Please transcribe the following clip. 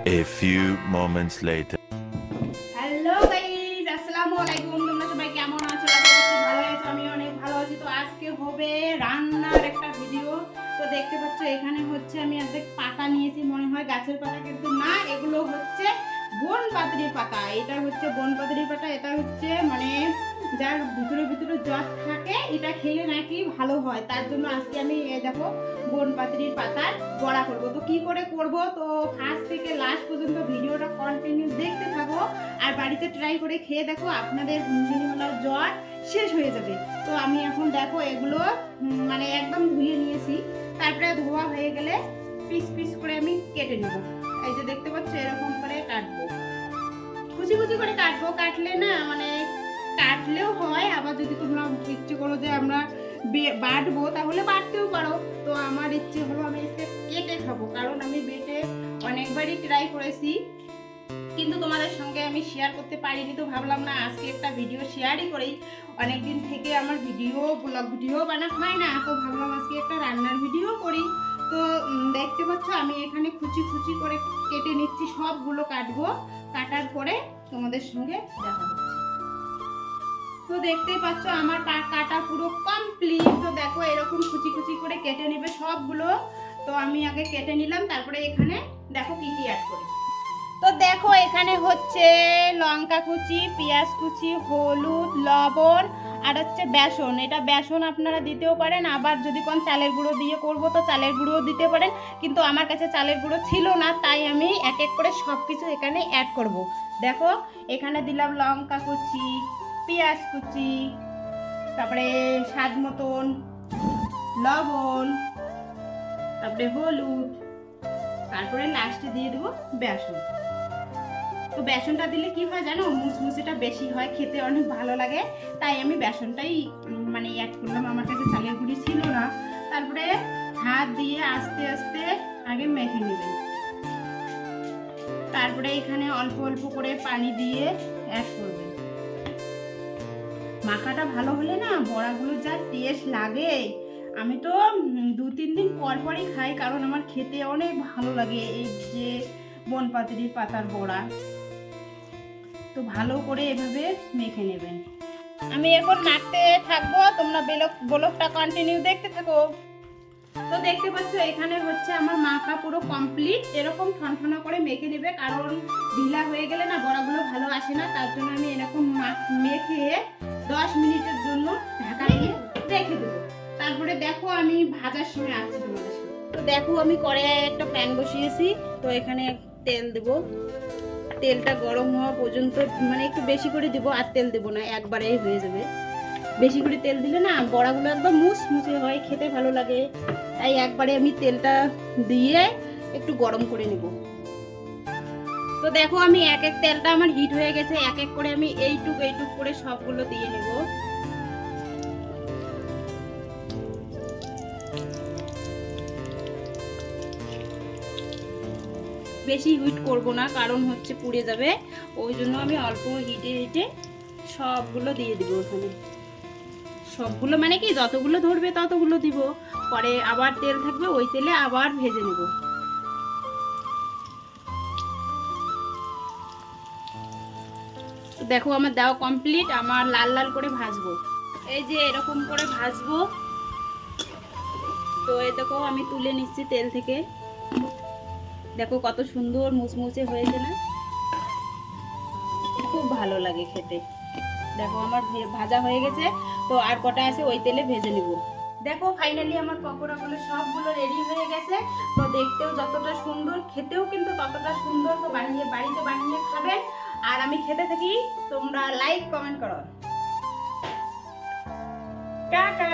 A few moments later. Hello guys, আসসালামু আলাইকুম। তোমরা সবাই কেমন আছো? আশা করছি ভালো আছো। আমি অনেক ভালো আছি। তো আজকে হবে রান্নার একটা ভিডিও। তো দেখতে পাচ্ছ এখানে হচ্ছে আমি অর্ধেক পাতা নিয়েছি, মনে হয় গাছের পাতা, কিন্তু না, এগুলো হচ্ছে বনপাতাড়ির পাতা। এটা হচ্ছে বনপাতাড়ির পাতা। এটা হচ্ছে মানে যার ভিতরে ভিতরে জ্বর থাকে, এটা খেলে নাকি ভালো হয়। তার জন্য আজকে আমি দেখো বনপাতাড়ির পাতার বড়া করব। তো কি করে করব, তো ফার্স্ট থেকে লাস্ট পর্যন্ত ভিডিওটা কন্টিনিউ দেখতে থাকো আর বাড়িতে ট্রাই করে খেয়ে দেখো, আপনাদের ঝিমুনার জ্বর শেষ হয়ে যাবে। তো আমি এখন দেখো এগুলো মানে একদম ধুয়ে নিয়েছি। তারপরে ধোয়া হয়ে গেলে পিস পিস করে আমি কেটে নেব। এই যে দেখতে পাচ্ছ এরকম করে কাটবো, কুচি কুচি করে কাটবো। কাটলে না মানে কাটলেও হয়, আবার যদি তোমরা ইচ্ছে করো যে আমরা বাটবো তাহলে বাটতেও পারো। তো আমার ইচ্ছে হলো আমি এসে কেটে খাবো, কারণ আমি বেটে অনেকবারই ট্রাই করেছি, কিন্তু তোমাদের সঙ্গে আমি শেয়ার করতে পারিনি। তো ভাবলাম না আজকে একটা ভিডিও শেয়ারই করি। অনেকদিন থেকে আমার ব্লগ ভিডিও বানানো হয় না, তো ভাবলাম আজকে একটা রান্নার ভিডিও করি। তো দেখতে পাচ্ছ আমি এখানে কুচি কুচি করে কেটে নিচ্ছি, সবগুলো কাটবো। কাটার পরে তোমাদের সঙ্গে দেখা হচ্ছে। তো দেখতেই পাচ্ছ আমার কাটা পুরো কমপ্লিট। তো দেখো এরকম কুচি কুচি করে কেটে নেবে সবগুলো। তো আমি আগে কেটে নিলাম, তারপরে এখানে দেখো কি কি অ্যাড করি। তো দেখো এখানে হচ্ছে লঙ্কা কুচি, পেঁয়াজ কুচি, হলুদ, লবণ আর হচ্ছে বেসন। এটা বেসন আপনারা দিতেও পারেন, আবার যদি কোন চালের গুঁড়ো দিয়ে করব তো চালের গুঁড়োও দিতে পারেন, কিন্তু আমার কাছে চালের গুঁড়ো ছিল না, তাই আমি এক এক করে সব কিছু এখানে অ্যাড করব। দেখো এখানে দিলাম লঙ্কা কুচি, পেঁয়াজ কুচি, তারপরে স্বাদ মতন লবণ, তারপরে হলুদ, তারপরে লাস্টে দিয়ে দেবো বেসন। তো বেসনটা দিলে কি হয় জানো, মুচমুচেটা বেশি হয়, খেতে অনেক ভালো লাগে, তাই আমি বেসনটাই মানে অ্যাড করলাম। আমার কাছে চালের গুঁড়ি ছিল না। তারপরে হাত দিয়ে আস্তে আস্তে আগে মেখে নেবেন। তারপরে এখানে অল্প অল্প করে পানি দিয়ে অ্যাড করবেন। মাখাটা ভালো হলে না বড়াগুলো যা টেস্ট লাগে। আমি তো 2-3 দিন পর পরই খাই, কারণ আমার খেতে অনেক ভালো লাগে এই যে বনপাতাড়ির পাতার বড়া। তো ভালো করে এভাবে মেখে নেবেন। আমি এখন মাখতে থাকবো, তোমরা ব্লগটা কন্টিনিউ দেখতে থাকো। তো দেখতে পাচ্ছ এখানে হচ্ছে আমার মাখা পুরো কমপ্লিট। এরকম ঠনঠনা করে মেখে নেবে, কারণ ঢিলা হয়ে গেলে না বড়াগুলো ভালো আসে না। তার জন্য আমি এরকম মেখে 10 মিনিটের জন্য ঢাকা দিয়ে রেখে দেবো। তারপরে দেখো আমি ভাজার সময় আসছি তোমাদের সাথে। তো দেখো আমি কড়াইয়ে একটা প্যান বসিয়েছি। তো এখানে তেল দেবো। তেলটা গরম হওয়া পর্যন্ত মানে একটু বেশি করে দিব, আর তেল দেবো না, একবারেই হয়ে যাবে। বেশি করে তেল দিলে না বড়াগুলো একদম মুচমুচে হয়, খেতে ভালো লাগে, তাই একবারে আমি তেলটা দিয়ে একটু গরম করে নেব। তো দেখো আমি এক এক তেলটা আমার হিট হয়ে গেছে, এক এক করে আমি এইটুক করে সবগুলো দিয়ে নেব। বেশি হিট করব না, কারণ হচ্ছে পুড়ে যাবে, ওই জন্য আমি অল্প হিটে সবগুলো দিয়ে দিব। ওখানে সবগুলো মানে কি যতগুলো ধরবে ততগুলো দিব, পরে আবার তেল থাকবে, ওই তেলে আবার ভেজে নেব। দেখো আমার দেওয়া কমপ্লিট। আমার লাল লাল করে ভাজবো, এই যে এরকম করে ভাজবো। তো এই দেখো আমি তুলে নিচ্ছি তেল থেকে। দেখো কত সুন্দর মুচমুচে হয়েছে না, খুব ভালো লাগে খেতে। দেখো আমার ভাজা হয়ে গেছে। তো আর কটা আছে ওই তেলে ভেজে নিব। দেখো ফাইনালি আমার পকোড়াগুলো সবগুলো রেডি হয়ে গেছে। তো দেখতেও যতটা সুন্দর, খেতেও কিন্তু ততটা সুন্দর। তো বাড়িতে বানিয়ে খাবেন। আর আমি খেতে থাকি, তোমরা লাইক কমেন্ট করো। টাটা।